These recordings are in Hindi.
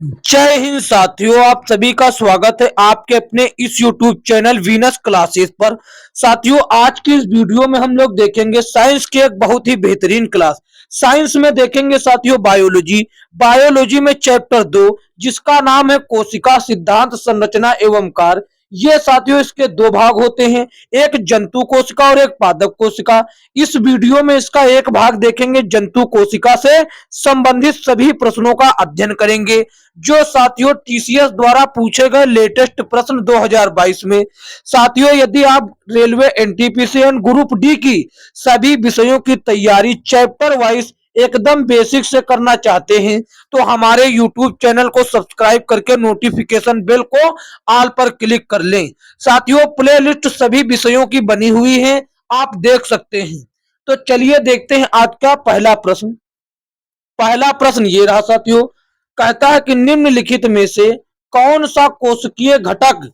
जय हिंद साथियों, आप सभी का स्वागत है आपके अपने इस YouTube चैनल वीनस क्लासेस पर। साथियों, आज की इस वीडियो में हम लोग देखेंगे साइंस की एक बहुत ही बेहतरीन क्लास। साइंस में देखेंगे साथियों बायोलॉजी। बायोलॉजी में चैप्टर 2 जिसका नाम है कोशिका सिद्धांत संरचना एवं कार्य। ये साथियों इसके दो भाग होते हैं, एक जंतु कोशिका और एक पादप कोशिका। इस वीडियो में इसका एक भाग देखेंगे, जंतु कोशिका से संबंधित सभी प्रश्नों का अध्ययन करेंगे जो साथियों टीसीएस द्वारा पूछे गए लेटेस्ट प्रश्न 2022 में। साथियों, यदि आप railway NTPC and group D की सभी विषयों की तैयारी चैप्टर वाइज एकदम बेसिक से करना चाहते हैं तो हमारे यूट्यूब चैनल को सब्सक्राइब करके नोटिफिकेशन बेल को ऑल पर क्लिक कर लें। साथियों, प्लेलिस्ट सभी विषयों की बनी हुई है, आप देख सकते हैं। तो चलिए देखते हैं आज का पहला प्रश्न। पहला प्रश्न ये रहा साथियों, कहता है कि निम्नलिखित में से कौन सा कोशिकीय घटक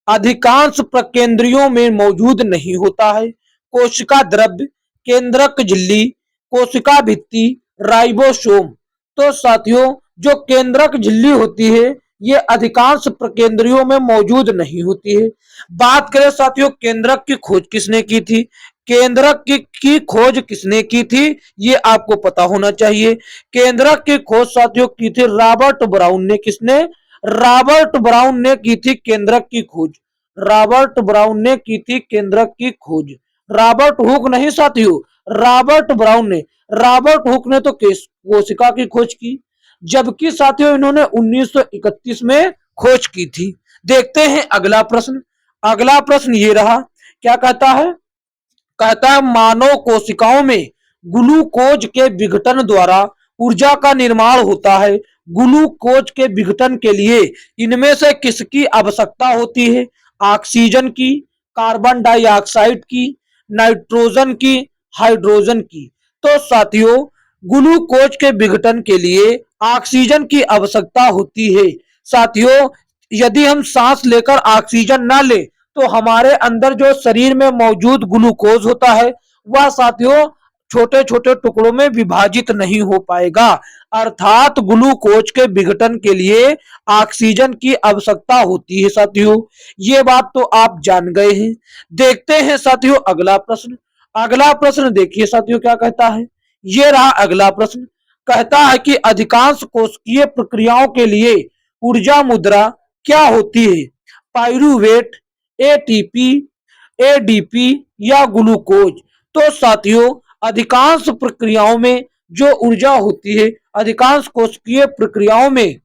अधिकांश प्रकेंद्रियों में मौजूद नहीं होता है? कोशिका द्रव्य, केंद्रक झिल्ली, कोशिका भित्ति, राइबोसोम। तो साथियों, जो केंद्रक झिल्ली होती है ये अधिकांश प्रकेंद्रियों में मौजूद नहीं होती है। बात करें साथियों केंद्रक की खोज किसने की थी? केंद्रक की खोज किसने की थी ये आपको पता होना चाहिए। केंद्रक की खोज साथियों की थी रॉबर्ट ब्राउन ने। किसने? रॉबर्ट ब्राउन ने की थी केंद्रक की खोज। रॉबर्ट ब्राउन ने की थी केंद्रक की खोज। रॉबर्ट हुक नहीं साथियों, रॉबर्ट ब्राउन ने। रॉबर्ट हुक ने तो कोशिका की खोज की, जबकि साथियों इन्होंने 1931 में खोज की थी। देखते हैं अगला प्रश्न। अगला प्रश्न ये रहा, क्या कहता है? कहता है मानव कोशिकाओं में ग्लूकोज के विघटन द्वारा ऊर्जा का निर्माण होता है। ग्लूकोज के विघटन के लिए इनमें से किसकी आवश्यकता होती है? ऑक्सीजन की, कार्बन डाइऑक्साइड की, नाइट्रोजन की, हाइड्रोजन की। तो साथियों, ग्लूकोज के विघटन के लिए ऑक्सीजन की आवश्यकता होती है। साथियों, यदि हम सांस लेकर ऑक्सीजन ना ले तो हमारे अंदर जो शरीर में मौजूद ग्लूकोज होता है वह साथियों छोटे छोटे टुकड़ों में विभाजित नहीं हो पाएगा, अर्थात ग्लूकोज के विघटन के लिए ऑक्सीजन की आवश्यकता होती है। साथियों, ये बात तो आप जान गए हैं। देखते हैं साथियों अगला प्रश्न। अगला प्रश्न देखिए साथियों क्या कहता है। ये रहा अगला प्रश्न। कहता है कि अधिकांश कोशिकीय प्रक्रियाओं के लिए ऊर्जा मुद्रा क्या होती है? पाइरूवेट, एटीपी, एडीपी या ग्लूकोज। तो साथियों, अधिकांश प्रक्रियाओं में जो ऊर्जा होती है, अधिकांश कोशिकीय प्रक्रियाओं में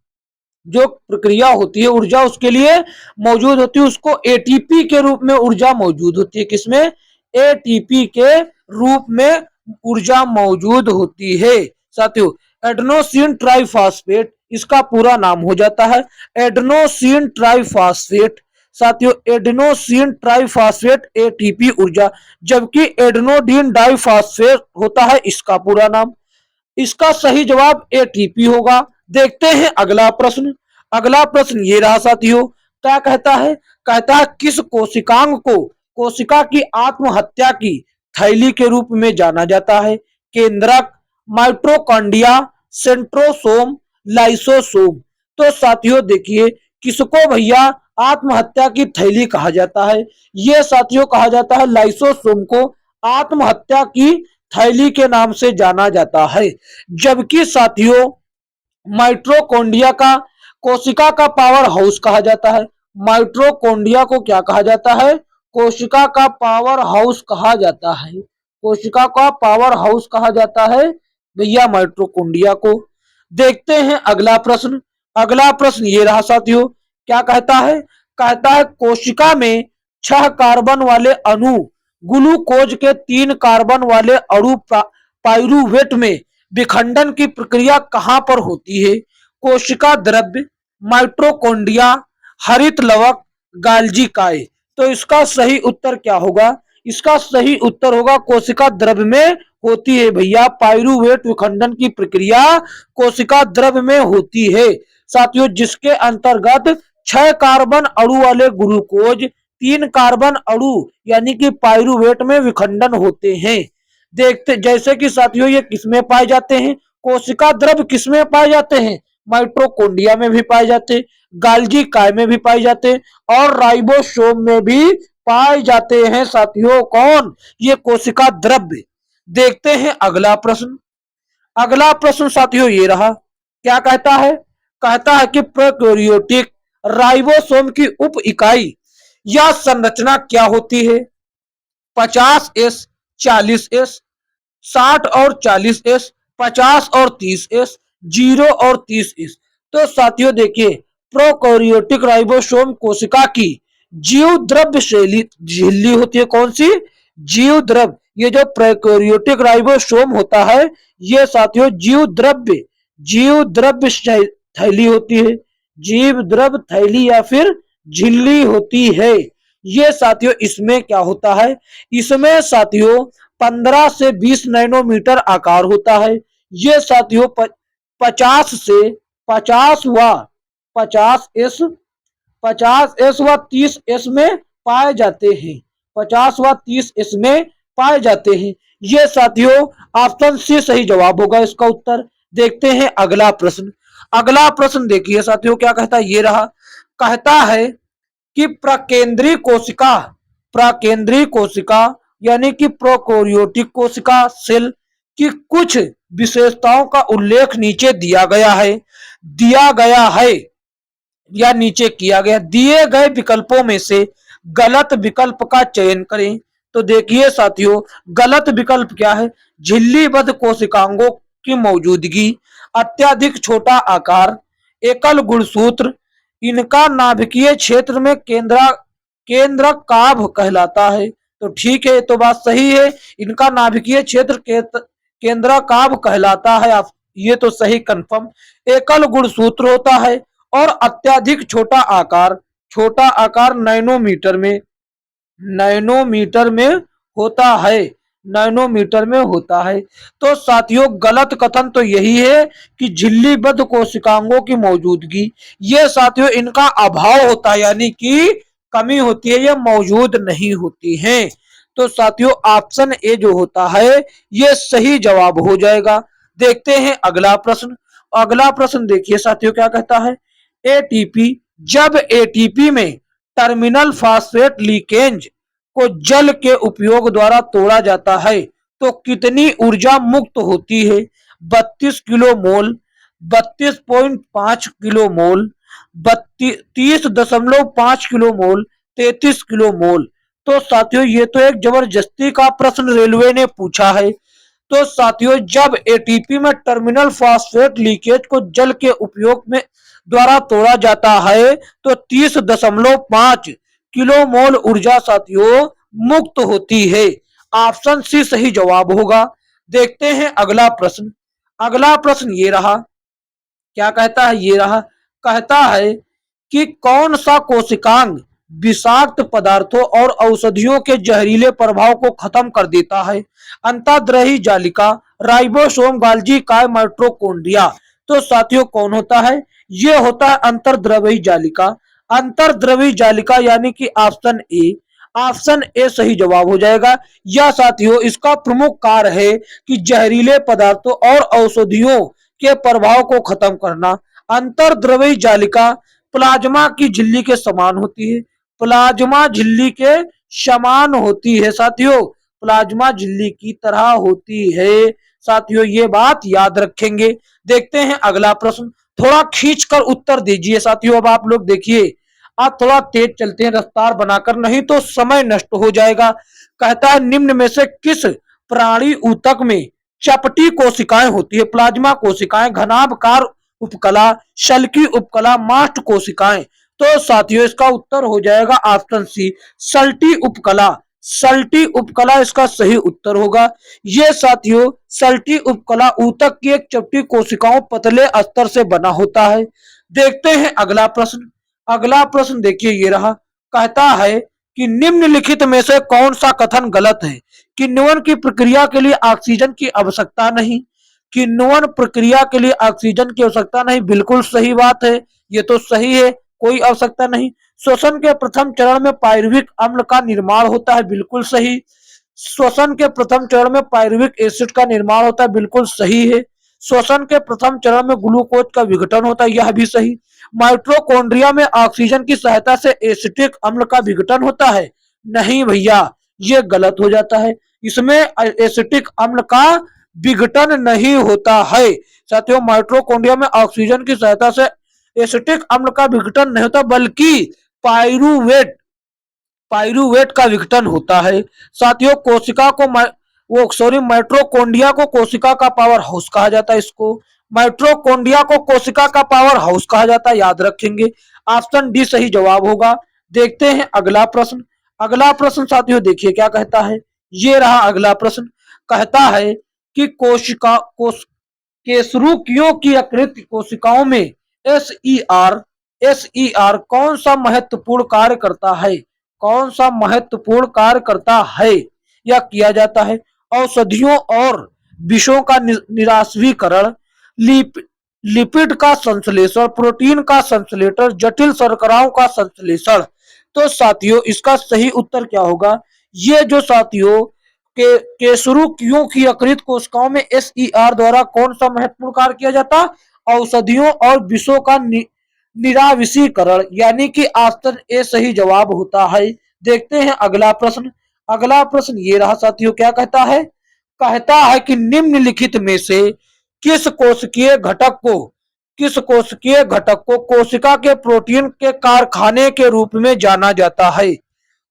जो प्रक्रिया होती है ऊर्जा उसके लिए मौजूद होती है, उसको एटीपी के रूप में ऊर्जा मौजूद होती है। किसमें? एटीपी के रूप में ऊर्जा मौजूद होती है। साथियों, एडेनोसिन ट्राइफॉस्फेट इसका पूरा नाम हो जाता है एडेनोसिन ट्राइफॉस्फेट। साथियों, एडेनोसिन ट्राइफॉस्फेट एटीपी ऊर्जा, जबकि एडेनोडिन डाइफॉस्फेट होता है इसका पूरा नाम। इसका सही जवाब एटीपी होगा। देखते हैं अगला प्रश्न। अगला प्रश्न ये रहा साथियों, क्या कहता है? कहता है किस कोशिकांग को कोशिका की आत्महत्या की थैली के रूप में जाना जाता है? केंद्रक, माइट्रोकॉन्ड्रिया, सेंट्रोसोम, लाइसोसोम। तो साथियों देखिए, किसको भैया आत्महत्या की थैली कहा जाता है? ये साथियों कहा जाता है लाइसोसोम को आत्महत्या की थैली के नाम से जाना जाता है। जबकि साथियों माइट्रोकॉन्ड्रिया का कोशिका का पावर हाउस कहा जाता है। माइट्रोकॉन्ड्रिया को क्या कहा जाता है? कोशिका का पावर हाउस कहा जाता है। कोशिका का पावर हाउस कहा जाता है भैया माइट्रोकॉन्ड्रिया को। देखते हैं अगला प्रश्न। अगला प्रश्न ये रहा साथियों, क्या कहता है? कहता है कोशिका में 6 कार्बन वाले अणु ग्लूकोज के 3 कार्बन वाले अणु पाइरूवेट में विखंडन की प्रक्रिया कहां पर होती है? कोशिका द्रव्य, माइट्रोकॉन्ड्रिया, हरित लवक, गाल्जी काय। तो इसका सही उत्तर क्या होगा? इसका सही उत्तर होगा कोशिका द्रव्य में होती है भैया। पाइरूवेट विखंडन की प्रक्रिया कोशिका द्रव्य में होती है साथियों, जिसके अंतर्गत 6 कार्बन अणु वाले ग्लूकोज 3 कार्बन अणु यानी कि पाइरूवेट में विखंडन होते हैं। देखते जैसे कि साथियों ये किसमें पाए जाते हैं? कोशिका द्रव्य किसमें पाए जाते हैं? माइटोकॉन्ड्रिया में भी पाए जाते, गाल्जी काय में भी पाए जाते और राइबोसोम में भी पाए जाते हैं साथियों। कौन? ये कोशिका द्रव्य। देखते हैं अगला प्रश्न। अगला प्रश्न साथियों ये रहा। क्या कहता है? कहता है कि प्रोकैरियोटिक राइबोसोम की उप इकाई या संरचना क्या होती है? 50s, 40s, 60 और 40s, 50 और 30s, 0 और 30s। तो साथियों देखिए, प्रोकैरियोटिक राइबोसोम कोशिका की जीव द्रव्य झिल्ली होती है। कौन सी? जीव द्रव्य। ये जो प्रोकैरियोटिक राइबोसोम होता है ये साथियों जीव द्रव्य थैली होती है। जीव द्रव्य थैली या फिर झिल्ली होती है। ये साथियों इसमें क्या होता है? इसमें साथियों 15 से 20 नैनोमीटर आकार होता है। ये साथियों 50 से 50 व 50s 50s व 30s में पाए जाते हैं। 50 व 30s में पाए जाते हैं। ये साथियों ऑप्शन सी सही जवाब होगा इसका उत्तर। देखते हैं अगला प्रश्न। अगला प्रश्न देखिए साथियों क्या कहता है? ये रहा। कहता है कि प्राकेंद्रीय कोशिका यानी कि प्रोकैरियोटिक कोशिका सेल की कुछ विशेषताओं का उल्लेख नीचे दिया गया है या नीचे किया गया। दिए गए विकल्पों में से गलत विकल्प का चयन करें। तो देखिए साथियों गलत विकल्प क्या है? झिल्लीबद्ध कोशिकांगों की मौजूदगी, अत्यधिक छोटा आकार, एकल गुणसूत्र, इनका नाभिकीय क्षेत्र में केंद्रकाभ कहलाता है। तो ठीक है, तो बात सही है, इनका नाभिकीय क्षेत्र केंद्रकाभ कहलाता है। ये तो सही कंफर्म। एकल गुणसूत्र होता है और अत्यधिक छोटा आकार नैनोमीटर में होता है। नैनोमीटर में होता है। तो साथियों गलत कथन तो यही है कि झिल्लीबद्ध कोशिकांगों की मौजूदगी, ये साथियों इनका अभाव होता है यानी कि कमी होती है, ये मौजूद नहीं होती हैं। तो साथियों ऑप्शन ए जो होता है ये सही जवाब हो जाएगा। देखते हैं अगला प्रश्न। अगला प्रश्न देखिए साथियों क्या कहता है? एटीपी जब एटीपी में टर्मिनल फास्फेट लीकेज को जल के उपयोग द्वारा तोड़ा जाता है तो कितनी ऊर्जा मुक्त होती है? 32 kilo mole, 32.5 kilo mole, 30.5 kilo mole, 33 kilo mole. तो साथियों ये तो एक जबरदस्ती का प्रश्न रेलवे ने पूछा है। तो साथियों जब एटीपी में टर्मिनल फास्फेट लीकेज को जल के उपयोग में द्वारा तोड़ा जाता है तो 30.5 किलो मोल ऊर्जा साथियों मुक्त होती है। ऑप्शन सी सही जवाब होगा। देखते हैं अगला प्रश्न। अगला प्रश्न ये रहा। क्या कहता है? ये रहा। कहता है कि कौन सा कोशिकांग विषाक्त पदार्थों और औषधियों के जहरीले प्रभाव को खत्म कर देता है? अंतःद्रवी जालिका, राइबोसोम, गाल्जी काय, माइटोकॉन्ड्रिया। तो साथियों कौन होता है? ये होता है अंतर्द्रवी जालिका। अंतर्द्रवी जालिका यानी कि ऑप्शन ए। ऑप्शन ए सही जवाब हो जाएगा। यह साथियों इसका प्रमुख कार्य है कि जहरीले पदार्थों और औषधियों के प्रभाव को खत्म करना। अंतर्द्रवी जालिका प्लाज्मा की झिल्ली के समान होती है। प्लाज्मा झिल्ली के समान होती है साथियों, प्लाज्मा झिल्ली की तरह होती है साथियों, ये बात याद रखेंगे। देखते हैं अगला प्रश्न। थोड़ा खींचकर उत्तर दीजिए साथियों। अब आप लोग देखिए, आप थोड़ा तेज चलते हैं रफ्तार बनाकर, नहीं तो समय नष्ट हो जाएगा। कहता है निम्न में से किस प्राणी ऊतक में चपटी कोशिकाएं होती है? प्लाज्मा कोशिकाएं, घनाभकार उपकला, शल्की उपकला, मास्ट कोशिकाएं। तो साथियों इसका उत्तर हो जाएगा ऑप्शन सी, सल्टी उपकला। सल्टी उपकला इसका सही उत्तर होगा। ये साथियों सल्टी उपकला ऊतक की एक चपटी कोशिकाओं पतले अस्तर से बना होता है। देखते हैं अगला प्रश्न। अगला प्रश्न देखिए ये रहा। कहता है कि निम्नलिखित में से कौन सा कथन गलत है? किण्वन की प्रक्रिया के लिए ऑक्सीजन की आवश्यकता नहीं। किण्वन प्रक्रिया के लिए ऑक्सीजन की आवश्यकता नहीं, बिल्कुल सही बात है, ये तो सही है, कोई आवश्यकता नहीं। श्वसन के प्रथम चरण में पायरुविक अम्ल का निर्माण होता है, बिल्कुल सही। श्वसन के प्रथम चरण में पायरुविक एसिड का निर्माण होता है, बिल्कुल सही है। श्वसन के प्रथम चरण में ग्लूकोज का विघटन होता है, यह भी सही। माइटोकॉन्ड्रिया में ऑक्सीजन की सहायता से एसिटिक अम्ल का विघटन होता है, नहीं भैया, ये गलत हो जाता है। इसमें एसिटिक अम्ल का विघटन नहीं होता है। साथियों, माइटोकॉन्ड्रिया में ऑक्सीजन की सहायता से एसिटिक अम्ल का विघटन नहीं होता, बल्कि पाइरूवेट पाइरूवेट का विघटन होता है। साथियों, कोशिका को माइटोकॉन्ड्रिया को कोशिका का पावर हाउस कहा जाता है। इसको माइटोकॉन्ड्रिया को कोशिका का पावर हाउस कहा जाता है, याद रखेंगे। ऑप्शन डी सही जवाब होगा। देखते हैं अगला प्रश्न। अगला प्रश्न साथियों देखिए क्या कहता है। ये रहा अगला प्रश्न। कहता है कि केसरुकियों की यकृत कोशिकाओं में एस ई आर कौन सा महत्वपूर्ण कार्य करता है? कौन सा महत्वपूर्ण कार्य करता है या किया जाता है? औषधियों और विषों का निराशवीकरण, लिपिड का संश्लेषण, प्रोटीन का संश्लेषण, जटिल शर्कराओं का संश्लेषण। तो साथियों इसका सही उत्तर क्या होगा? ये जो साथियों केसरुकियों की यकृत कोशिकाओं में एसईआर द्वारा कौन सा महत्वपूर्ण कार्य किया जाता? औषधियों और विषों का निराविषीकरण, यानी कि ऑप्शन ए सही जवाब होता है। देखते हैं अगला प्रश्न। अगला प्रश्न ये रहा साथियों, क्या कहता है? कहता है कि निम्नलिखित में से किस कोशिकीय घटक को कोशिका के प्रोटीन के कारखाने के रूप में जाना जाता है?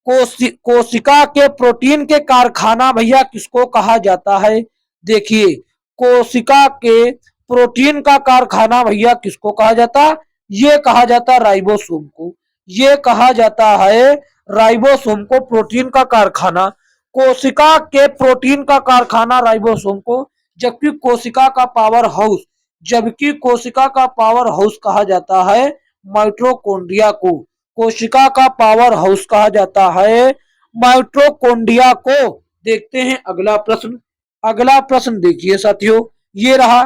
कोशिका के प्रोटीन के कारखाना भैया किसको कहा जाता है? देखिए, कोशिका के प्रोटीन का कारखाना भैया किसको कहा जाता? ये कहा जाता राइबोसोम को। ये कहा जाता है राइबोसोम को प्रोटीन का कारखाना। कोशिका के प्रोटीन का कारखाना राइबोसोम को, जबकि कोशिका का पावर हाउस कहा जाता है माइटोकॉन्ड्रिया को। कोशिका का पावर हाउस कहा जाता है माइटोकॉन्ड्रिया को। देखते हैं अगला प्रश्न। अगला प्रश्न देखिए साथियों, ये रहा।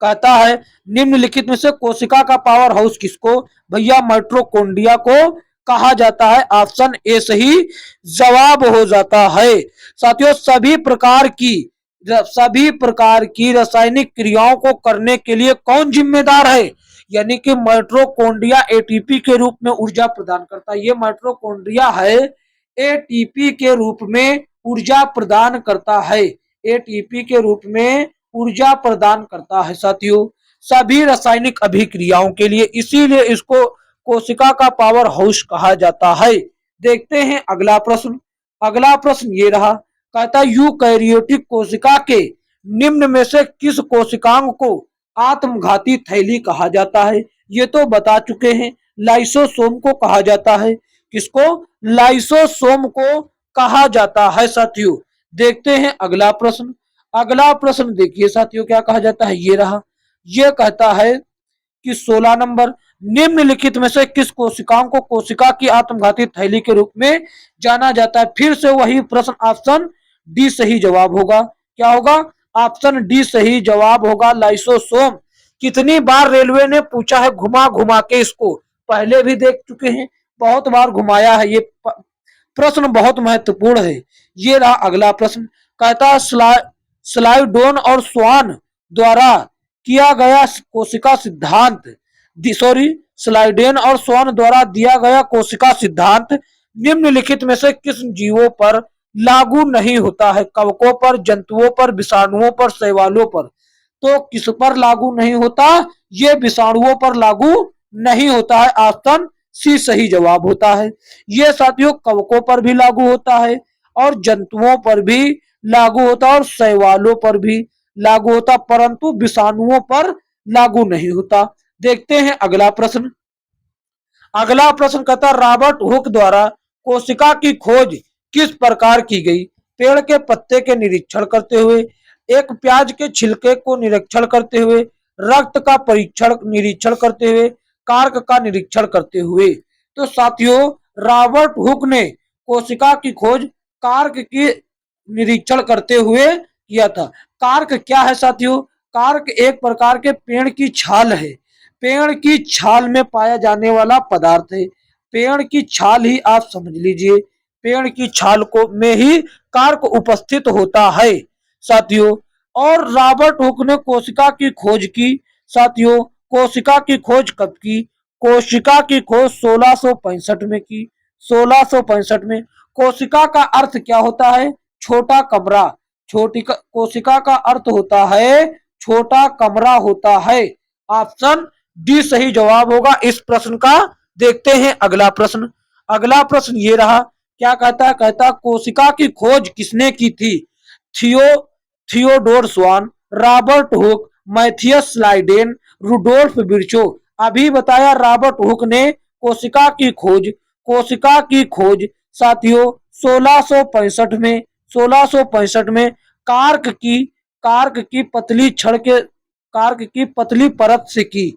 कहता है निम्नलिखित में से कोशिका का पावर हाउस किसको? भैया माइटोकॉन्ड्रिया को कहा जाता है। ऑप्शन ए सही जवाब हो जाता है। साथियों, सभी प्रकार की रासायनिक क्रियाओं को करने के लिए कौन जिम्मेदार है? यानी कि माइटोकॉन्ड्रिया एटीपी के रूप में ऊर्जा प्रदान करता है। ये माइटोकॉन्ड्रिया है एटीपी के रूप में ऊर्जा प्रदान करता है। एटीपी के रूप में ऊर्जा प्रदान करता है साथियों, सभी रासायनिक अभिक्रियाओं के लिए, इसीलिए इसको कोशिका का पावर हाउस कहा जाता है। देखते हैं अगला प्रश्न। अगला प्रश्न ये रहा। कहता है यूकैरियोटिक कोशिका के निम्न में से किस कोशिकांग को आत्मघाती थैली कहा जाता है? ये तो बता चुके हैं, लाइसोसोम को कहा जाता है। किसको? लाइसोसोम को कहा जाता है साथियों। देखते हैं अगला प्रश्न। अगला प्रश्न देखिए साथियों, क्या कहा जाता है? ये रहा। ये कहता है कि 16 नंबर, निम्नलिखित में से किस कोशिकाओं को कोशिका की आत्मघाती थैली के रूप में जाना जाता है? फिर से वही प्रश्न, ऑप्शन डी सही जवाब होगा। क्या होगा? ऑप्शन डी सही जवाब होगा, लाइसोसोम। कितनी बार रेलवे ने पूछा है घुमा घुमा के, इसको पहले भी देख चुके हैं, बहुत बार घुमाया है। ये प्रश्न बहुत महत्वपूर्ण है। ये रहा अगला प्रश्न। कहता है स्लाइडोन और स्वान द्वारा किया गया कोशिका सिद्धांत, स्लाइडेन और स्वान द्वारा दिया गया कोशिका सिद्धांत निम्नलिखित में से किस जीवों पर लागू नहीं होता है? कवकों पर, जंतुओं पर, विषाणुओं पर, शैवालों पर। तो किस पर लागू नहीं होता? ये विषाणुओं पर लागू नहीं होता है। ऑप्शन सी सही जवाब होता है। ये साथियों कवकों पर भी लागू होता है और जंतुओं पर भी लागू होता है और शैवालों पर भी लागू होता, परंतु विषाणुओं पर लागू नहीं होता। देखते हैं अगला प्रश्न। अगला प्रश्न कहता है रॉबर्ट हुक द्वारा कोशिका की खोज किस प्रकार की गई? पेड़ के पत्ते के निरीक्षण करते हुए, एक प्याज के छिलके को निरीक्षण करते हुए, रक्त का निरीक्षण करते हुए, कार्क का निरीक्षण करते हुए। तो साथियों रॉबर्ट हुक ने कोशिका की खोज कार्क की निरीक्षण करते हुए किया था। कार्क क्या है साथियों? कार्क एक प्रकार के पेड़ की छाल है। पेड़ की छाल में पाया जाने वाला पदार्थ है। पेड़ की छाल ही आप समझ लीजिए, पेड़ की छाल को में ही कार्क उपस्थित होता है। साथियों और रॉबर्ट हुक ने कोशिका की खोज की। साथियों, कोशिका की खोज कब की? कोशिका की खोज 1665 में की। 1665 में। कोशिका का अर्थ क्या होता है? छोटा कमरा। कोशिका का अर्थ होता है छोटा कमरा होता है। ऑप्शन डी सही जवाब होगा इस प्रश्न का। देखते हैं अगला प्रश्न। अगला प्रश्न ये रहा। क्या कहता है? कहता कोशिका की खोज किसने की थी? थियो थियोडोर स्वान, Robert Hooke, Matheus लाइडेन, Rudolf Virchow. अभी बताया रॉबर्ट हुक ने कोशिका की खोज साथियों 1665 में 1665 में कार्क की पतली छड़ के कार्क की पतली परत से की।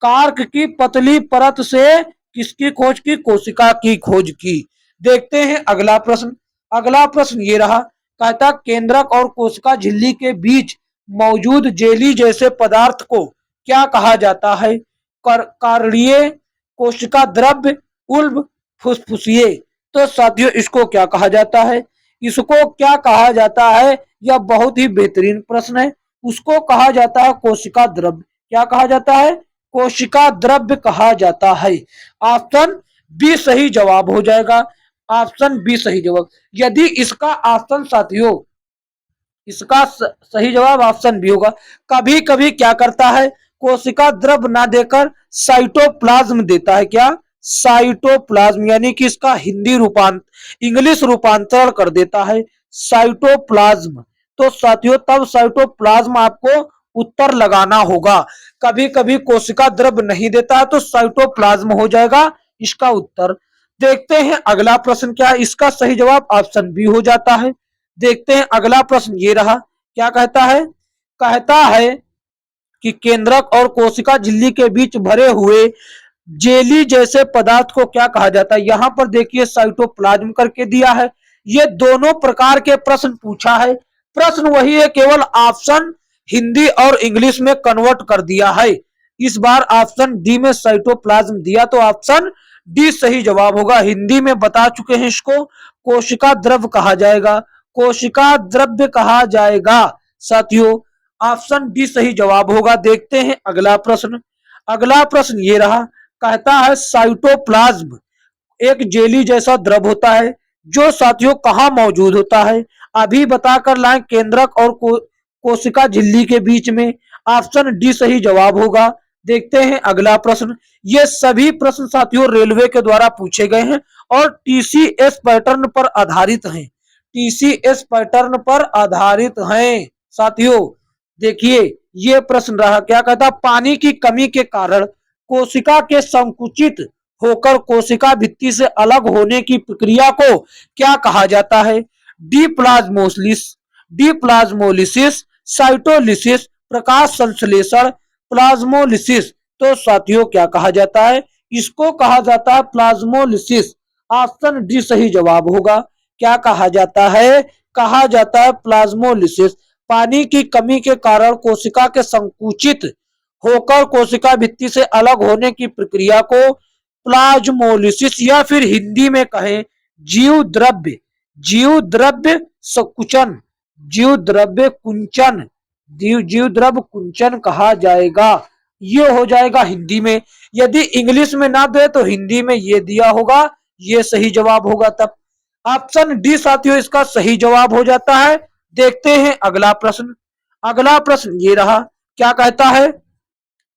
कार्क की पतली परत से किसकी खोज की? कोशिका की खोज की। देखते हैं अगला प्रश्न। अगला प्रश्न ये रहा। कहता केंद्रक और कोशिका झिल्ली के बीच मौजूद जेली जैसे पदार्थ को क्या कहा जाता है? कारणीय, कोशिका द्रव्य, उल्ब, फुसफुसिए। तो साथियों इसको क्या कहा जाता है? इसको क्या कहा जाता है? यह बहुत ही बेहतरीन प्रश्न है। उसको कहा जाता है कोशिका द्रव्य। क्या कहा जाता है? कोशिका द्रव्य कहा जाता है। ऑप्शन बी सही जवाब हो जाएगा। ऑप्शन बी सही जवाब। यदि इसका ऑप्शन साथियों इसका सही जवाब ऑप्शन बी होगा। कभी कभी क्या करता है? कोशिका द्रव्य ना देकर साइटोप्लाज्म देता है। क्या? साइटोप्लाज्म, यानी कि इसका इंग्लिश रूपांतरण कर देता है साइटोप्लाज्म। तो साथियों तब साइटोप्लाज्म आपको उत्तर लगाना होगा। कभी कभी कोशिका द्रव्य नहीं देता है तो साइटोप्लाज्म हो जाएगा इसका उत्तर। देखते हैं अगला प्रश्न क्या है। इसका सही जवाब ऑप्शन बी हो जाता है। देखते हैं अगला प्रश्न ये रहा। क्या कहता है? कहता है कि केंद्रक और कोशिका झिल्ली के बीच भरे हुए जेली जैसे पदार्थ को क्या कहा जाता है? यहां पर देखिए साइटोप्लाज्म करके दिया है। ये दोनों प्रकार के प्रश्न पूछा है। प्रश्न वही है, केवल ऑप्शन हिंदी और इंग्लिश में कन्वर्ट कर दिया है। इस बार ऑप्शन डी में साइटोप्लाज्म दिया तो ऑप्शन डी सही जवाब होगा। हिंदी में बता चुके हैं इसको कोशिका द्रव्य कहा जाएगा। कोशिका द्रव्य कहा जाएगा साथियों। ऑप्शन डी सही जवाब होगा। देखते हैं अगला प्रश्न। अगला प्रश्न ये रहा। कहता है साइटोप्लाज्म एक जेली जैसा द्रव होता है जो साथियों कहां मौजूद होता है? अभी बताकर लाएं केंद्रक और कोशिका झिल्ली के बीच में। ऑप्शन डी सही जवाब होगा। देखते हैं अगला प्रश्न। ये सभी प्रश्न साथियों रेलवे के द्वारा पूछे गए हैं और टीसीएस पैटर्न पर आधारित हैं। टीसीएस पैटर्न पर आधारित हैं साथियों। देखिए ये प्रश्न रहा। क्या कहता? पानी की कमी के कारण कोशिका के संकुचित होकर कोशिका भित्ति से अलग होने की प्रक्रिया को क्या कहा जाता है? डीप्लाज्मोलिसिस, साइटोलिसिस, प्रकाश संश्लेषण, प्लाज्मोलिसिस। तो साथियों क्या कहा जाता है? इसको कहा जाता है प्लाज्मोलिसिस। ऑप्शन डी सही जवाब होगा। क्या कहा जाता है? कहा जाता है प्लाज्मोलिसिस। पानी की कमी के कारण कोशिका के संकुचित होकर कोशिका भित्ति से अलग होने की प्रक्रिया को प्लाज्मोलिसिस या फिर हिंदी में कहें जीव द्रव्य संकुचन, जीव द्रव्य कुंचन, जीव द्रव्य कुंचन कहा जाएगा। ये हो जाएगा हिंदी में। यदि इंग्लिश में ना दे तो हिंदी में ये दिया होगा। ये सही जवाब होगा तब। ऑप्शन डी साथियों इसका सही जवाब हो जाता है। देखते हैं अगला प्रश्न। अगला प्रश्न ये रहा। क्या कहता है?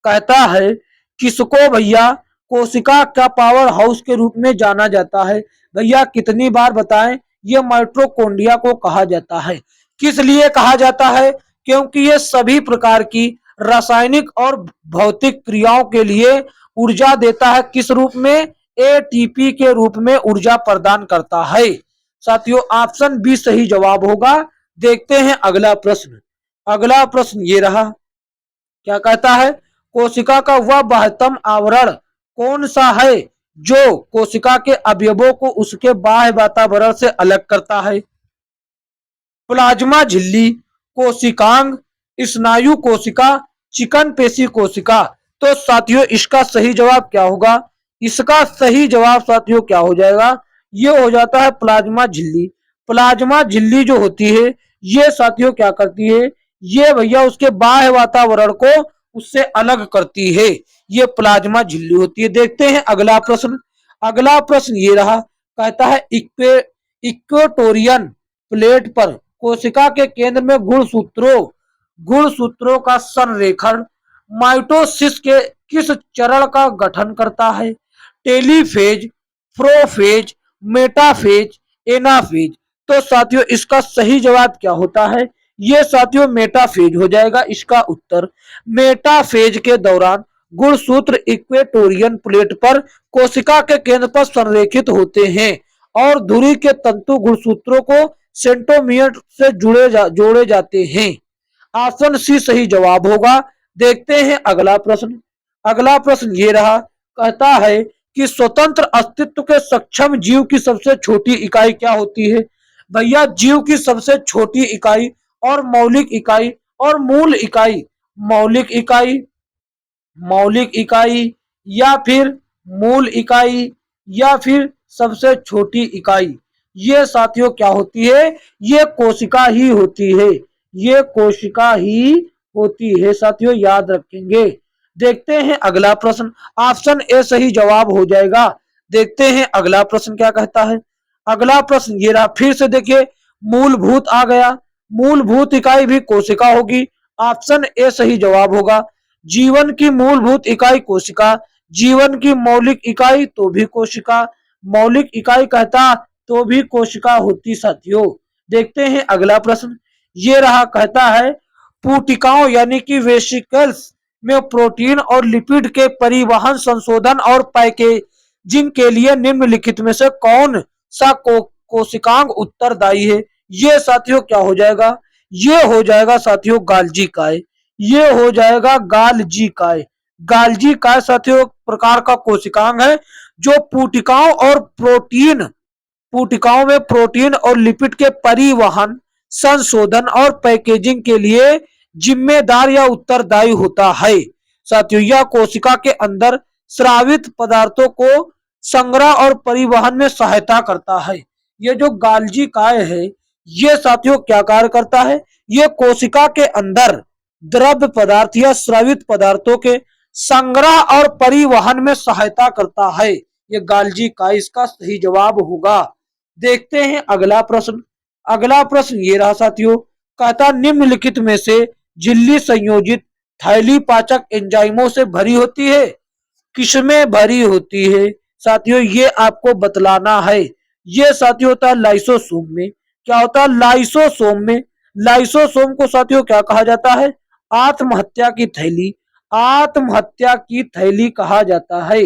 कहता है किसको भैया कोशिका का पावर हाउस के रूप में जाना जाता है? भैया कितनी बार बताएं? ये माइटोकॉन्ड्रिया को कहा जाता है। किस लिए कहा जाता है? क्योंकि ये सभी प्रकार की रासायनिक और भौतिक क्रियाओं के लिए ऊर्जा देता है। किस रूप में? एटीपी के रूप में ऊर्जा प्रदान करता है साथियों। ऑप्शन बी सही जवाब होगा। देखते हैं अगला प्रश्न। अगला प्रश्न ये रहा। क्या कहता है? कोशिका का वह बाह्यतम आवरण कौन सा है जो कोशिका के अवयवों को उसके बाह्य वातावरण से अलग करता है? प्लाज्मा झिल्ली, कोशिकांग, स्नायु कोशिका, चिकन पेशी कोशिका। तो साथियों इसका सही जवाब क्या होगा? इसका सही जवाब साथियों क्या हो जाएगा? ये हो जाता है प्लाज्मा झिल्ली। प्लाज्मा झिल्ली जो होती है ये साथियों क्या करती है? ये भैया उसके बाह्य वातावरण को उससे अलग करती है। ये प्लाज्मा झिल्ली होती है। देखते हैं अगला प्रश्न। अगला प्रश्न ये रहा, कहता है इक्वेटोरियन प्लेट पर कोशिका के केंद्र में गुणसूत्रों का संरेखण माइटोसिस के किस चरण का गठन करता है? टेलीफेज, प्रोफेज, मेटाफेज, एनाफेज। तो साथियों इसका सही जवाब क्या होता है? ये साथियों मेटाफेज हो जाएगा इसका उत्तर। मेटाफेज के दौरान गुणसूत्र इक्वेटोरियन प्लेट पर कोशिका के केंद्र पर संरेखित होते हैं और धुरी के तंतु गुणसूत्रों को सेंट्रोमियर से जोड़े जाते हैं। ऑप्शन सी सही जवाब होगा। देखते हैं अगला प्रश्न। अगला प्रश्न ये रहा, कहता है कि स्वतंत्र अस्तित्व के सक्षम जीव की सबसे छोटी इकाई क्या होती है? भैया जीव की सबसे छोटी इकाई और मौलिक इकाई और मूल इकाई, मौलिक इकाई, मौलिक इकाई या फिर मूल इकाई या फिर सबसे छोटी इकाई, ये साथियों क्या होती है? ये कोशिका ही होती है। ये कोशिका ही होती है साथियों, याद रखेंगे। देखते हैं अगला प्रश्न। ऑप्शन ए सही जवाब हो जाएगा। देखते हैं अगला प्रश्न क्या कहता है। अगला प्रश्न ये रहा, फिर से देखिए मूलभूत आ गया। मूलभूत इकाई भी कोशिका होगी। ऑप्शन ए सही जवाब होगा। जीवन की मूलभूत इकाई कोशिका, जीवन की मौलिक इकाई तो भी कोशिका, मौलिक इकाई कहता तो भी कोशिका होती साथियों। देखते हैं अगला प्रश्न। ये रहा, कहता है पूटिकाओं यानी कि वेसिकल्स में प्रोटीन और लिपिड के परिवहन, संशोधन और पैकेजिंग के लिए निम्नलिखित में से कौन सा कोशिकांग उत्तरदायी है? ये साथियों क्या हो जाएगा? ये हो जाएगा साथियों गाल्जी काय। ये हो जाएगा गाल्जी काय। गाल्जी काय साथियों एक प्रकार का कोशिकांग है जो पूटिकाओं में प्रोटीन और लिपिड के परिवहन, संशोधन और पैकेजिंग के लिए जिम्मेदार या उत्तरदायी होता है। साथियों यह कोशिका के अंदर स्रावित पदार्थों को संग्रह और परिवहन में सहायता करता है। ये जो गाल्जी काय है ये साथियों क्या कार्य करता है? ये कोशिका के अंदर द्रव्य पदार्थ या स्रावित पदार्थों के संग्रह और परिवहन में सहायता करता है। ये गाल्जी काय इसका सही जवाब होगा। देखते हैं अगला प्रश्न। अगला प्रश्न ये रहा साथियों, कहता निम्नलिखित में से झिल्ली संयोजित थैली पाचक एंजाइमों से भरी होती है? किसमें भरी होती है साथियों? ये आपको बतलाना है। ये साथियों होता है लाइसोसोम में। क्या होता है? लाइसोसोम में। लाइसोसोम को साथियों क्या कहा जाता है? आत्महत्या की थैली, आत्महत्या की थैली कहा जाता है।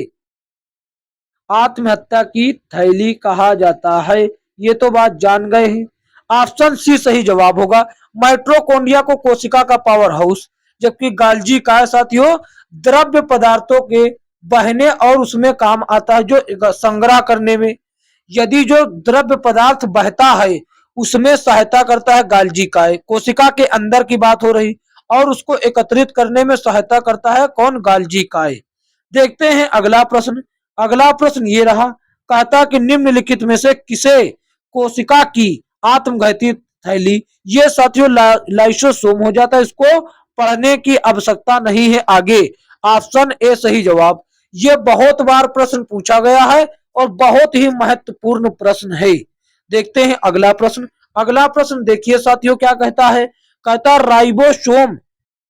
आत्महत्या की थैली कहा जाता है। ये तो बात जान गए हैं। ऑप्शन सी सही जवाब होगा। माइटोकॉन्ड्रिया को कोशिका का पावर हाउस, जबकि गाल्जी काय साथियों द्रव्य पदार्थों के बहने और उसमें काम आता है जो संग्रह करने में। यदि जो द्रव्य पदार्थ बहता है उसमें सहायता करता है गाल्जी काय। कोशिका के अंदर की बात हो रही और उसको एकत्रित करने में सहायता करता है कौन? गाल्जी काय। देखते हैं अगला प्रश्न। अगला प्रश्न ये रहा, कहता कि निम्नलिखित में से किसे कोशिका की आत्मघाती थैली, ये साथियों लाइसोसोम हो जाता है। इसको पढ़ने की आवश्यकता नहीं है आगे। ऑप्शन ए सही जवाब। ये बहुत बार प्रश्न पूछा गया है और बहुत ही महत्वपूर्ण प्रश्न है। देखते हैं अगला प्रश्न। अगला प्रश्न देखिए साथियों क्या कहता है। कहता राइबोसोम,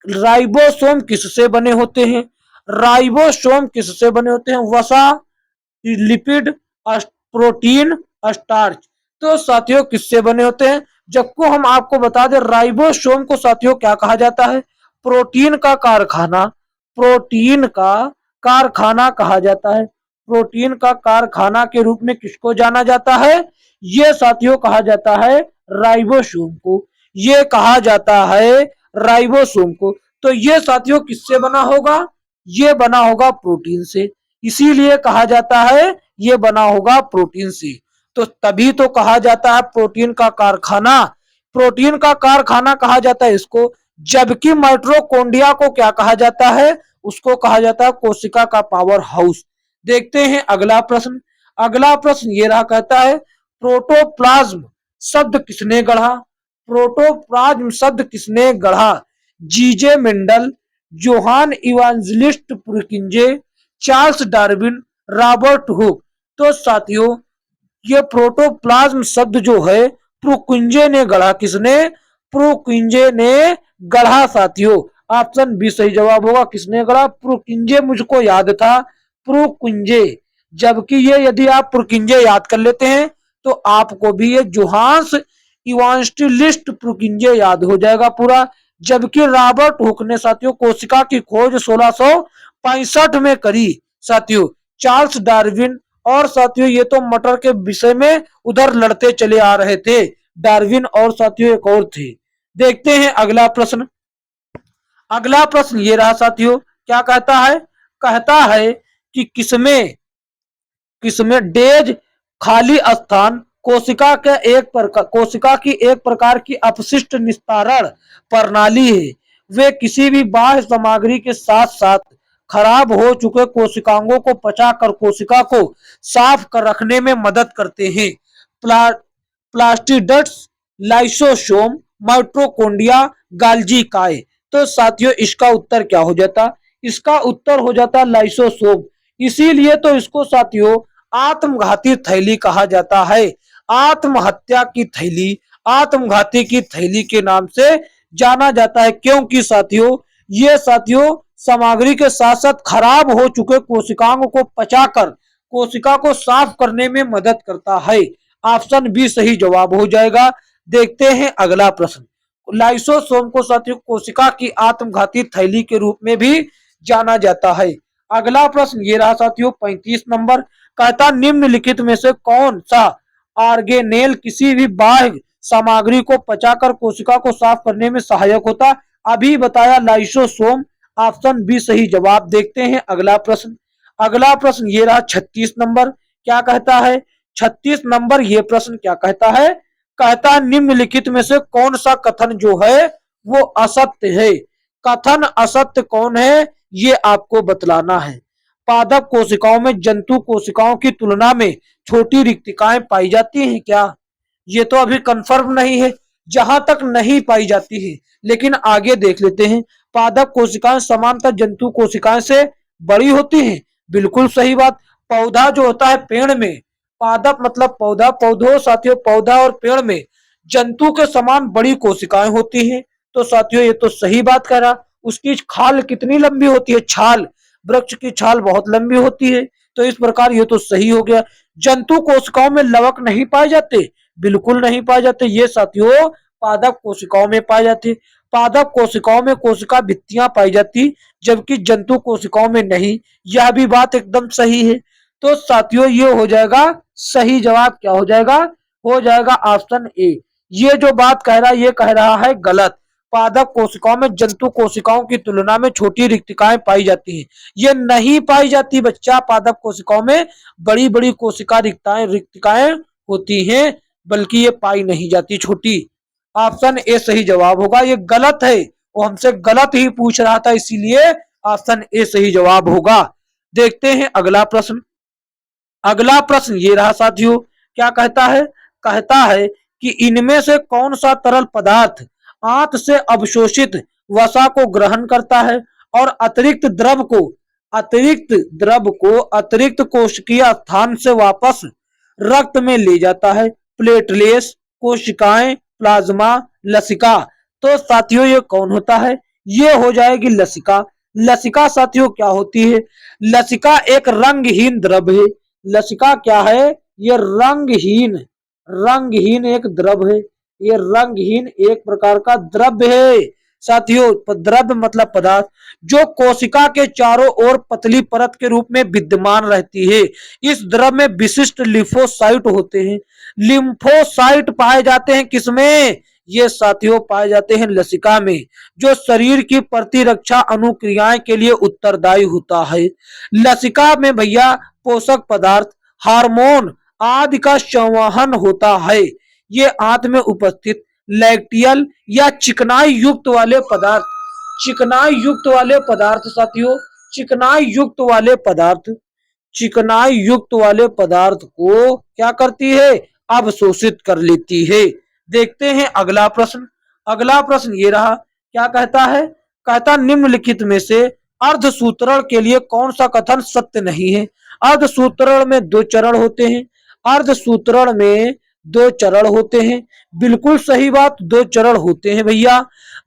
राइबोसोम किससे बने होते हैं? राइबोसोम किससे बने होते हैं? वसा, लिपिड, प्रोटीन, स्टार्च। तो साथियों किससे बने होते हैं? जबको हम आपको बता दें राइबोसोम को साथियों क्या कहा जाता है? प्रोटीन का कारखाना, प्रोटीन का कारखाना कहा जाता है। प्रोटीन का कारखाना के रूप में किसको जाना जाता है? ये साथियों कहा जाता है राइबोसोम को। ये कहा जाता है राइबोसोम को। तो ये साथियों किससे बना होगा? ये बना होगा प्रोटीन से। इसीलिए कहा जाता है ये बना होगा प्रोटीन से। तो तभी तो कहा जाता है प्रोटीन का कारखाना। प्रोटीन का कारखाना कहा जाता है इसको। जबकि माइटोकॉन्ड्रिया को क्या कहा जाता है? उसको कहा जाता है कोशिका का पावर हाउस। देखते हैं अगला प्रश्न। अगला प्रश्न ये रहा, कहता है प्रोटोप्लाज्म शब्द किसने गढ़ा? प्रोटोप्लाज्म शब्द किसने गढ़ा? G J Mendel, Johann Evangelist Purkinje, Charles Darwin, Robert Hooke. तो साथियों ये प्रोटोप्लाज्म शब्द जो है प्रुकिंजे ने गढ़ा। किसने? प्रुकिंजे ने गढ़ा साथियों। ऑप्शन बी सही जवाब होगा। किसने गढ़ा? प्रुकिंजे। मुझको याद था प्रुकिंजे, जबकि ये यदि आप प्रुकिंजे याद कर लेते हैं तो आपको भी ये जोहान्स इवांजेलिस्ट प्रुकिंजे याद हो जाएगा पूरा। जबकि रॉबर्ट हुक ने साथियों कोशिका की खोज 1665 में करी साथियों। चार्ल्स डार्विन और साथियों ये तो मटर के विषय में उधर लड़ते चले आ रहे थे, डार्विन और साथियों एक और थे। देखते हैं अगला प्रश्न। अगला प्रश्न ये रहा साथियों, क्या कहता है? कहता है कि किसमें किसमें डेज खाली स्थान कोशिका की एक प्रकार की अपशिष्ट निस्तारण प्रणाली है। वे किसी भी बाह्य सामग्री के साथ साथ खराब हो चुके कोशिकाओं को पचाकर कोशिका को साफ कर रखने में मदद करते हैं। प्ला, प्लास्टिडट्स, लाइसोसोम, माइटोकॉन्ड्रिया, गाल्जी काय। तो साथियों इसका उत्तर क्या हो जाता? इसका उत्तर हो जाता लाइसोसोम। इसीलिए तो इसको साथियों आत्मघाती थैली कहा जाता है। आत्महत्या की थैली, आत्मघाती की थैली के नाम से जाना जाता है, क्योंकि साथियों ये साथियों सामग्री के साथ साथ खराब हो चुके कोशिकाओं को पचाकर कोशिका को साफ करने में मदद करता है। ऑप्शन बी सही जवाब हो जाएगा। देखते हैं अगला प्रश्न। लाइसोसोम को साथियों कोशिका की आत्मघाती थैली के रूप में भी जाना जाता है। अगला प्रश्न ये रहा साथियों 35 नंबर। कहता निम्नलिखित में से कौन सा ऑर्गेनेल किसी भी बाह्य सामग्री को पचाकर कोशिका को साफ करने में सहायक होता? अभी बताया लाइसोसोम। ऑप्शन बी सही जवाब। देखते हैं अगला प्रश्न। अगला प्रश्न ये रहा 36 नंबर। क्या कहता है? 36 नंबर ये प्रश्न क्या कहता है? कहता है निम्नलिखित में से कौन सा कथन जो है वो असत्य है? कथन असत्य कौन है ये आपको बतलाना है। पादप कोशिकाओं में जंतु कोशिकाओं की तुलना में छोटी रिक्तिकाएं पाई जाती हैं क्या? ये तो अभी कंफर्म नहीं है, जहां तक नहीं पाई जाती है। लेकिन आगे देख लेते हैं। पादप कोशिकाएं समानतः जंतु कोशिकाएं से बड़ी होती हैं। बिल्कुल सही बात। पौधा जो होता है पेड़ में, पादप मतलब पौधा, पौधों साथियों पौधा और पेड़ में जंतु के समान बड़ी कोशिकाएं होती हैं। तो साथियों ये तो सही बात कह रहा। उसकी खाल कितनी लंबी होती है? छाल, वृक्ष की छाल बहुत लंबी होती है। तो इस प्रकार ये तो सही हो गया। जंतु कोशिकाओं में लवक नहीं पाए जाते? बिल्कुल नहीं पाए जाते। ये साथियों पादप कोशिकाओं में पाए जाते। पादप कोशिकाओं में कोशिका भित्तियां पाई जाती, जबकि जंतु कोशिकाओं में नहीं। यह भी बात एकदम सही है। तो साथियों ये हो जाएगा सही जवाब। क्या हो जाएगा? हो जाएगा ऑप्शन ए। ये जो बात कह रहा है ये कह रहा है गलत। पादप कोशिकाओं में जंतु कोशिकाओं की तुलना में छोटी रिक्तिकाएं पाई जाती हैं। ये नहीं पाई जाती बच्चा। पादप कोशिकाओं में बड़ी बड़ी कोशिका रिक्तिकाएं होती हैं, बल्कि ये पाई नहीं जाती छोटी। ऑप्शन ए सही जवाब होगा। ये गलत है, वो हमसे गलत ही पूछ रहा था, इसीलिए ऑप्शन ए सही जवाब होगा। देखते हैं अगला प्रश्न। अगला प्रश्न ये रहा साथियों। क्या कहता है? कहता है कि इनमें से कौन सा तरल पदार्थ आंत से अवशोषित वसा को ग्रहण करता है और अतिरिक्त कोशिकीय स्थान से वापस रक्त में ले जाता है? प्लेटलेट्स, कोशिकाएं, प्लाज्मा, लसिका। तो साथियों ये कौन होता है? ये हो जाएगी लसिका। लसिका साथियों क्या होती है? लसिका एक रंगहीन द्रव है। लसिका क्या है? ये रंगहीन एक द्रव है। ये रंगहीन एक प्रकार का द्रव्य है साथियों। द्रव्य मतलब पदार्थ जो कोशिका के चारों ओर पतली परत के रूप में विद्यमान रहती है। इस द्रव में विशिष्ट लिम्फोसाइट होते हैं। लिम्फोसाइट पाए जाते हैं किसमें? ये साथियों पाए जाते हैं लसिका में, जो शरीर की प्रतिरक्षा अनुक्रियाएं के लिए उत्तरदायी होता है। लसिका में भैया पोषक पदार्थ, हार्मोन आदि का संवहन होता है। ये आंत में उपस्थित लैक्टियल या चिकनाई युक्त वाले पदार्थ साथियों चिकनाई युक्त वाले पदार्थ को क्या करती है? अवशोषित कर लेती है। देखते हैं अगला प्रश्न। अगला प्रश्न ये रहा, क्या कहता है? कहता निम्नलिखित में से अर्धसूत्रण के लिए कौन सा कथन सत्य नहीं है? अर्धसूत्रण में दो चरण होते हैं। अर्धसूत्रण में दो चरण होते हैं। बिल्कुल सही बात, दो चरण होते हैं भैया,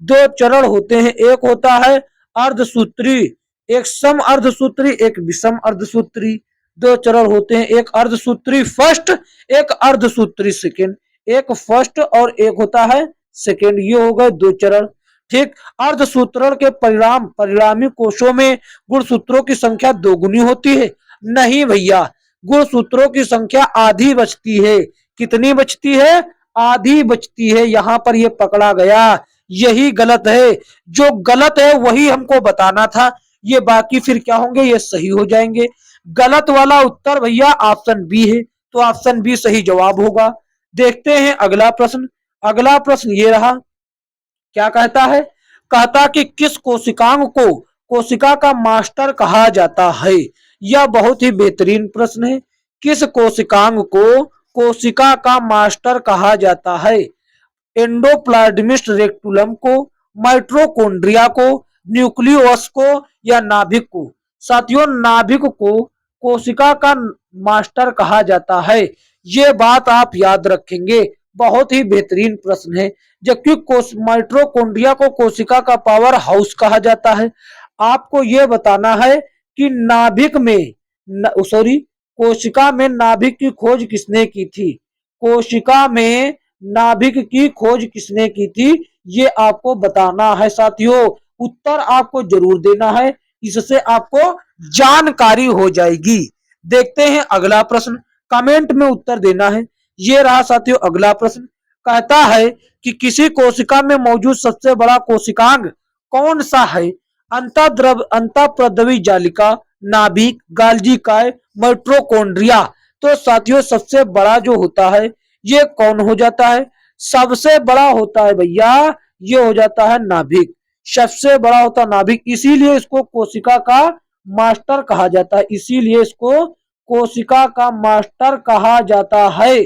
दो चरण होते हैं। एक होता है अर्धसूत्री, एक सम अर्धसूत्री, एक विषम अर्धसूत्री। दो चरण होते हैं, एक अर्धसूत्री फर्स्ट, एक अर्धसूत्री सेकेंड। एक फर्स्ट और एक होता है सेकेंड, ये हो गए दो चरण। ठीक। अर्धसूत्रण के परिणामी कोशों में गुणसूत्रों की संख्या दोगुनी होती है? नहीं भैया, गुणसूत्रों की संख्या आधी बचती है। कितनी बचती है? आधी बचती है। यहां पर ये पकड़ा गया, यही गलत है। जो गलत है वही हमको बताना था, ये बाकी फिर क्या होंगे, ये सही हो जाएंगे। गलत वाला उत्तर भैया ऑप्शन बी है, तो ऑप्शन बी सही जवाब होगा। देखते हैं अगला प्रश्न। अगला प्रश्न ये रहा, क्या कहता है? कहता कि किस कोशिकांग को कोशिका का मास्टर कहा जाता है? यह बहुत ही बेहतरीन प्रश्न है। किस कोशिकांग को कोशिका का मास्टर कहा जाता है? एंडोप्लाज्मिक रेटिकुलम को, माइटोकॉन्ड्रिया को, न्यूक्लियस को, या नाभिक को? साथियों, नाभिक को कोशिका का मास्टर कहा जाता है, ये बात आप याद रखेंगे। बहुत ही बेहतरीन प्रश्न है। जबकि माइटोकॉन्ड्रिया को कोशिका का पावर हाउस कहा जाता है। आपको यह बताना है कि नाभिक में सॉरी कोशिका में नाभिक की खोज किसने की थी? कोशिका में नाभिक की खोज किसने की थी, ये आपको बताना है साथियों। उत्तर आपको जरूर देना है, इससे आपको जानकारी हो जाएगी। देखते हैं अगला प्रश्न, कमेंट में उत्तर देना है। ये रहा साथियों अगला प्रश्न। कहता है कि किसी कोशिका में मौजूद सबसे बड़ा कोशिकांग कौन सा है? अंतःप्रद्रवी जालिका, नाभिक, गाल्जी काय, माइटोकॉन्ड्रिया। तो साथियों सबसे बड़ा जो होता है ये कौन हो जाता है? सबसे बड़ा होता है भैया, ये हो जाता है नाभिक। सबसे बड़ा होता है नाभिक, इसीलिए इसको कोशिका का मास्टर कहा जाता है। इसीलिए इसको कोशिका का मास्टर कहा जाता है।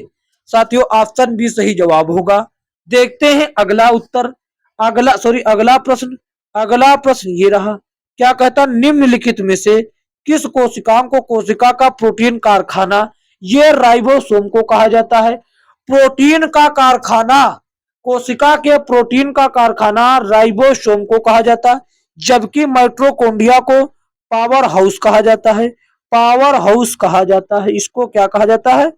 साथियों ऑप्शन बी सही जवाब होगा। देखते हैं अगला उत्तर। अगला प्रश्न। अगला प्रश्न ये रहा, क्या कहता निम्नलिखित में से किस कोशिकाओं को कोशिका का प्रोटीन कारखाना, ये राइबोसोम को कहा जाता है? प्रोटीन का कारखाना, कोशिका के प्रोटीन का कारखाना राइबोसोम को कहा जाता है। जबकि माइटोकॉन्ड्रिया को पावर हाउस कहा जाता है। पावर हाउस कहा जाता है, इसको क्या कहा जाता है?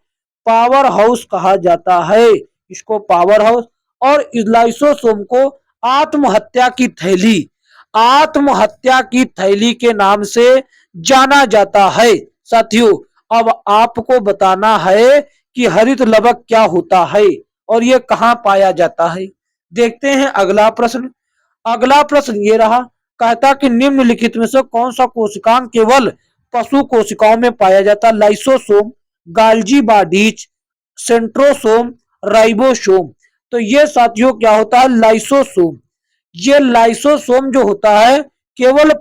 पावर हाउस कहा जाता है, इसको पावर हाउस। और लाइसोसोम को आत्महत्या की थैली, आत्महत्या की थैली के नाम से जाना जाता है। साथियों अब आपको बताना है कि हरित लवक क्या होता है और ये कहां पाया जाता है। देखते हैं अगला प्रश्न। अगला प्रश्न ये रहा, कहता कि निम्नलिखित में से कौन सा कोशिकांग केवल पशु कोशिकाओं में पाया जाता है? Lysosome, गाल्जी bodies, centrosome, ribosome. तो ये साथियों क्या होता है? लाइसोसोम। ये लाइसोसोम जो होता है केवल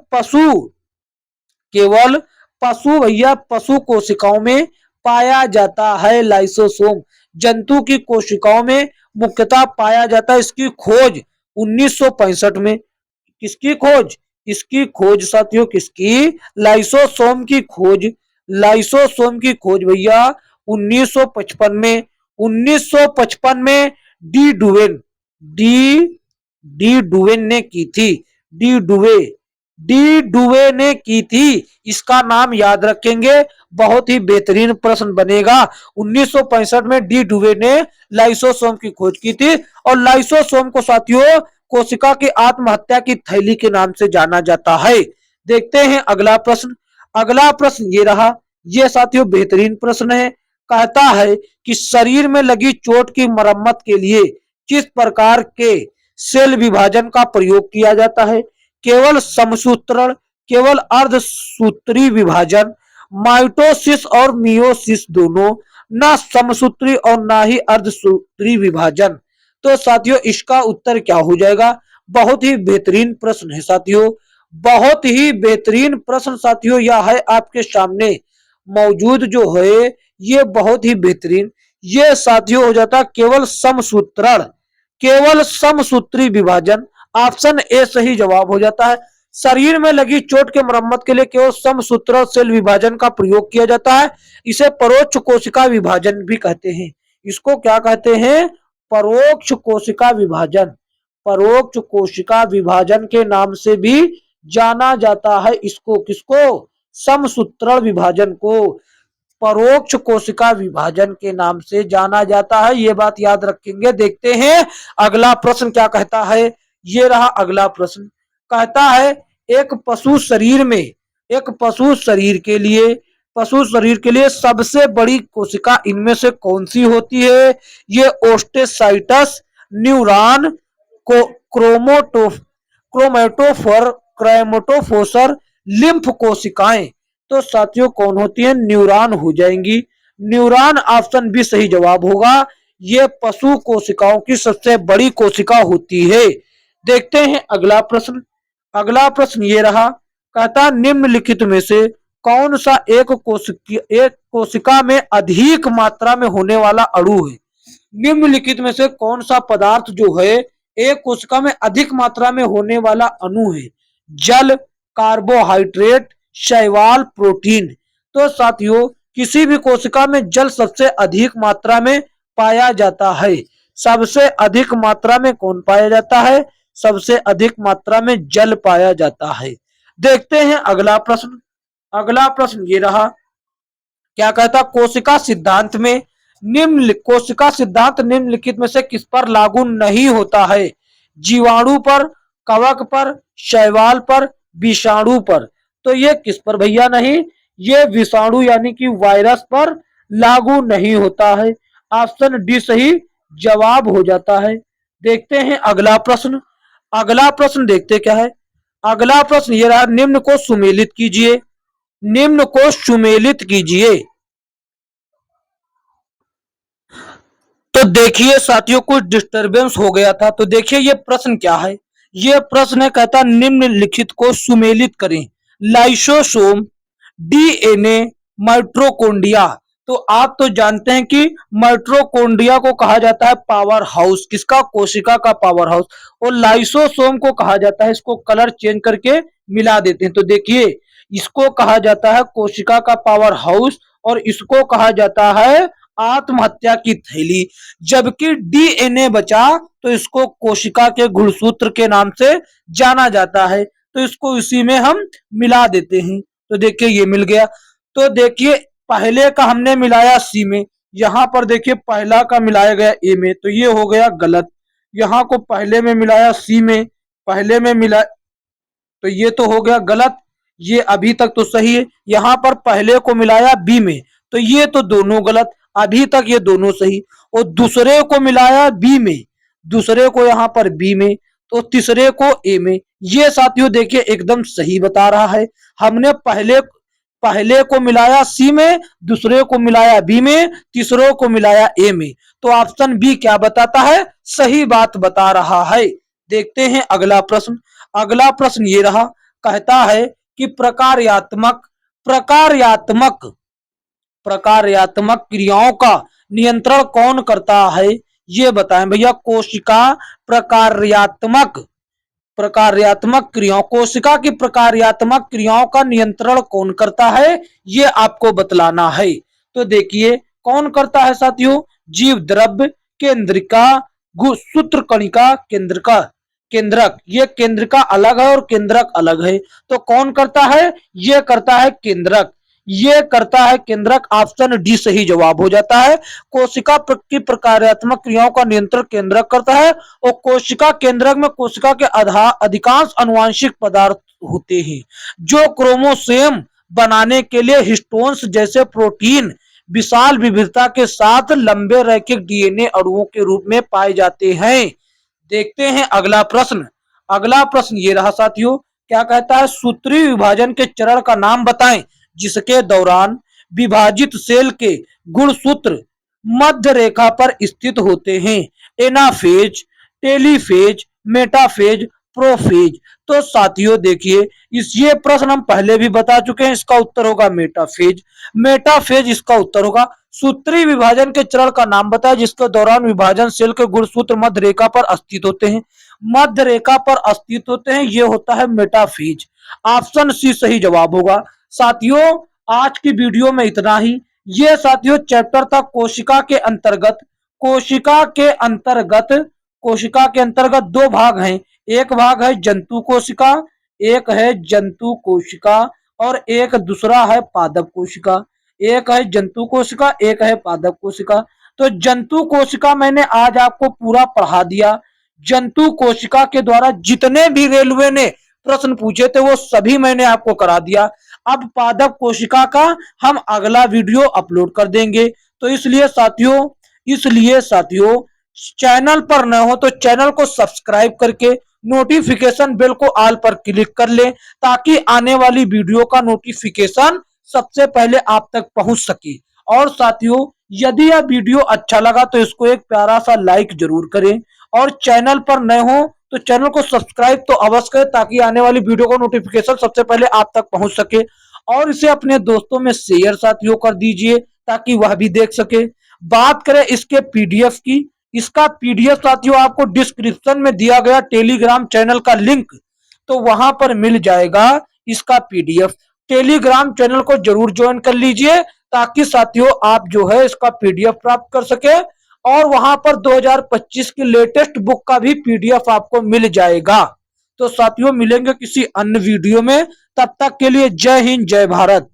पशु भैया पशु कोशिकाओं में पाया जाता है। लाइसोसोम जंतु की कोशिकाओं में मुख्यतः पाया जाता है। इसकी खोज 1965 में, किसकी खोज? इसकी खोज साथियों किसकी? लाइसोसोम की खोज। लाइसोसोम की खोज भैया 1955 में, 1955 में डी डुवेन ने की थी। डी डुवे ने की थी। इसका नाम याद रखेंगे, बहुत ही बेहतरीन प्रश्न बनेगा। 1965 में डी डुवे ने लाइसोसोम की खोज की थी। और लाइसोसोम को साथियों कोशिका की आत्महत्या की थैली के नाम से जाना जाता है। देखते हैं अगला प्रश्न। अगला प्रश्न ये रहा, ये साथियों बेहतरीन प्रश्न है। कहता है कि शरीर में लगी चोट की मरम्मत के लिए किस प्रकार के सेल विभाजन का प्रयोग किया जाता है? केवल समसूत्रण, केवल अर्धसूत्री विभाजन, माइटोसिस और मियोसिस दोनों, ना समसूत्री और ना ही अर्धसूत्री विभाजन। तो साथियों इसका उत्तर क्या हो जाएगा? बहुत ही बेहतरीन प्रश्न है साथियों, बहुत ही बेहतरीन प्रश्न साथियों। यह है आपके सामने मौजूद जो है ये बहुत ही बेहतरीन। ये साथियों हो जाता है केवल समसूत्रण, केवल समसूत्री विभाजन। ऑप्शन ए सही जवाब हो जाता है। शरीर में लगी चोट के मरम्मत के लिए केवल समसूत्रण सेल विभाजन का प्रयोग किया जाता है। इसे परोक्ष कोशिका विभाजन भी कहते हैं। इसको क्या कहते हैं? परोक्ष कोशिका विभाजन। परोक्ष कोशिका विभाजन के नाम से भी जाना जाता है इसको। किसको? समसूत्रण विभाजन को परोक्ष कोशिका विभाजन के नाम से जाना जाता है। ये बात याद रखेंगे। देखते हैं अगला प्रश्न क्या कहता है। ये रहा अगला प्रश्न। कहता है एक पशु शरीर में, एक पशु शरीर के लिए सबसे बड़ी कोशिका इनमें से कौन सी होती है? ये ओस्टेसाइटस, न्यूरॉन, क्रोमेटोफोर, क्रोमेटोफोसर, लिम्फ कोशिकाएं। तो साथियों कौन होती है? न्यूरॉन हो जाएंगी। न्यूरॉन ऑप्शन बी सही जवाब होगा। ये पशु कोशिकाओं की सबसे बड़ी कोशिका होती है। देखते हैं अगला प्रश्न। अगला प्रश्न ये रहा। कहता निम्नलिखित में से कौन सा एक कोशिका में अधिक मात्रा में होने वाला अणु है? निम्नलिखित में से कौन सा पदार्थ जो है एक कोशिका में अधिक मात्रा में होने वाला अणु है? जल, कार्बोहाइड्रेट, शैवाल, प्रोटीन। तो साथियों किसी भी कोशिका में जल सबसे अधिक मात्रा में पाया जाता है। सबसे अधिक मात्रा में कौन पाया जाता है? सबसे अधिक मात्रा में जल पाया जाता है। देखते हैं अगला प्रश्न। अगला प्रश्न ये रहा। क्या कहता? कोशिका सिद्धांत में कोशिका सिद्धांत निम्नलिखित में से किस पर लागू नहीं होता है? जीवाणु पर, कवक पर, शैवाल पर, विषाणु पर। तो ये किस पर भैया नहीं? ये विषाणु यानी कि वायरस पर लागू नहीं होता है। ऑप्शन डी सही जवाब हो जाता है। देखते हैं अगला प्रश्न। अगला प्रश्न देखते क्या है। अगला प्रश्न ये रहा। निम्न को सुमेलित कीजिए। निम्न को सुमेलित कीजिए। तो देखिए साथियों कुछ डिस्टरबेंस हो गया था। तो देखिए ये प्रश्न क्या है। ये प्रश्न है कहता निम्नलिखित को सुमेलित करें। Lysosome, DNA, mitochondria. तो आप तो जानते हैं कि माइटोकॉन्ड्रिया को कहा जाता है पावर हाउस। किसका? कोशिका का पावर हाउस। और लाइसोसोम को कहा जाता है, इसको कलर चेंज करके मिला देते हैं। तो देखिए इसको कहा जाता है कोशिका का पावर हाउस और इसको कहा जाता है आत्महत्या की थैली। जबकि डीएनए बचा तो इसको कोशिका के गुणसूत्र के नाम से जाना जाता है। तो इसको इसी में हम मिला देते हैं। तो देखिए ये मिल गया। तो देखिए पहले का हमने मिलाया सी में, यहां पर देखिए पहला का मिलाया गया ए में, तो ये हो गया गलत। यहां को पहले में मिलाया सी में, पहले में मिला तो ये तो हो गया गलत। ये अभी तक तो सही है। यहां पर पहले को मिलाया बी में, तो ये तो दोनों गलत। अभी तक ये दोनों सही। और दूसरे को मिलाया बी में, दूसरे को यहां पर बी में, तो तीसरे को ए में। ये साथियों देखिए एकदम सही बता रहा है। हमने पहले को मिलाया सी में, दूसरे को मिलाया बी में, तीसरों को मिलाया ए में। तो ऑप्शन बी क्या बताता है? सही बात बता रहा है। देखते हैं अगला प्रश्न। अगला प्रश्न ये रहा। कहता है कि प्रकार्यात्मक प्रकार्यात्मक क्रियाओं का नियंत्रण कौन करता है? ये बताएं भैया। कोशिका प्रकार्यात्मक क्रियाओं, कोशिका की प्रकार्यात्मक क्रियाओं का नियंत्रण कौन करता है? ये आपको बतलाना है। तो देखिए कौन करता है साथियों? जीव द्रव्य, केंद्रिका, सूत्रकणिका, केंद्रक। ये केंद्रिका अलग है और केंद्रक अलग है। तो कौन करता है? ये करता है केंद्रक। ये करता है केंद्रक। ऑप्शन डी सही जवाब हो जाता है। कोशिका की प्रकार्यात्मक क्रियाओं का नियंत्रण केंद्रक करता है। और कोशिका केंद्रक में कोशिका के अधिकांश अनुवांशिक पदार्थ होते हैं जो क्रोमोसोम बनाने के लिए हिस्टोन्स जैसे प्रोटीन विशाल विविधता के साथ लंबे रैखिक डीएनए अणुओं के रूप में पाए जाते हैं। देखते हैं अगला प्रश्न। अगला प्रश्न ये रहा साथियों। क्या कहता है? सूत्रीय विभाजन के चरण का नाम बताएं जिसके दौरान विभाजित सेल के गुणसूत्र मध्य रेखा पर स्थित होते हैं। Anaphase, telophase, metaphase, prophase. तो साथियों देखिए, इस ये प्रश्न हम पहले भी बता चुके हैं, इसका उत्तर होगा मेटाफेज। मेटाफेज इसका उत्तर होगा। सूत्री विभाजन के चरण का नाम बताएं जिसके दौरान विभाजन सेल के गुणसूत्र मध्य रेखा पर स्थित होते हैं। मध्य रेखा पर स्थित होते हैं, ये होता है मेटाफेज। ऑप्शन सी सही जवाब होगा। साथियों आज की वीडियो में इतना ही। ये साथियों चैप्टर था कोशिका के अंतर्गत। कोशिका के अंतर्गत कोशिका के अंतर्गत दो भाग हैं। एक भाग है जंतु कोशिका, एक है जंतु कोशिका और एक दूसरा है पादप कोशिका। एक है जंतु कोशिका, एक है पादप कोशिका। तो जंतु कोशिका मैंने आज आपको पूरा पढ़ा दिया। जंतु कोशिका के द्वारा जितने भी रेलवे ने प्रश्न पूछे थे वो सभी मैंने आपको करा दिया। अब पादप कोशिका का हम अगला वीडियो अपलोड कर देंगे। तो इसलिए साथियों चैनल पर न हो तो चैनल को सब्सक्राइब करके नोटिफिकेशन बेल को ऑल पर क्लिक कर लें ताकि आने वाली वीडियो का नोटिफिकेशन सबसे पहले आप तक पहुंच सके। और साथियों यदि यह वीडियो अच्छा लगा तो इसको एक प्यारा सा लाइक जरूर करें और चैनल पर नए हो तो चैनल को सब्सक्राइब तो अवश्य करें ताकि आने वाली वीडियो का नोटिफिकेशन सबसे पहले आप तक पहुंच सके। और इसे अपने दोस्तों में शेयर साथियों कर दीजिए ताकि वह भी देख सके। बात करें इसके पीडीएफ की, इसका पीडीएफ साथियों आपको डिस्क्रिप्शन में दिया गया टेलीग्राम चैनल का लिंक, तो वहां पर मिल जाएगा इसका पीडीएफ। टेलीग्राम चैनल को जरूर ज्वाइन कर लीजिए ताकि साथियों आप जो है इसका पीडीएफ प्राप्त कर सके। और वहां पर 2025 की लेटेस्ट बुक का भी पीडीएफ आपको मिल जाएगा। तो साथियों मिलेंगे किसी अन्य वीडियो में, तब तक के लिए जय हिंद जय भारत।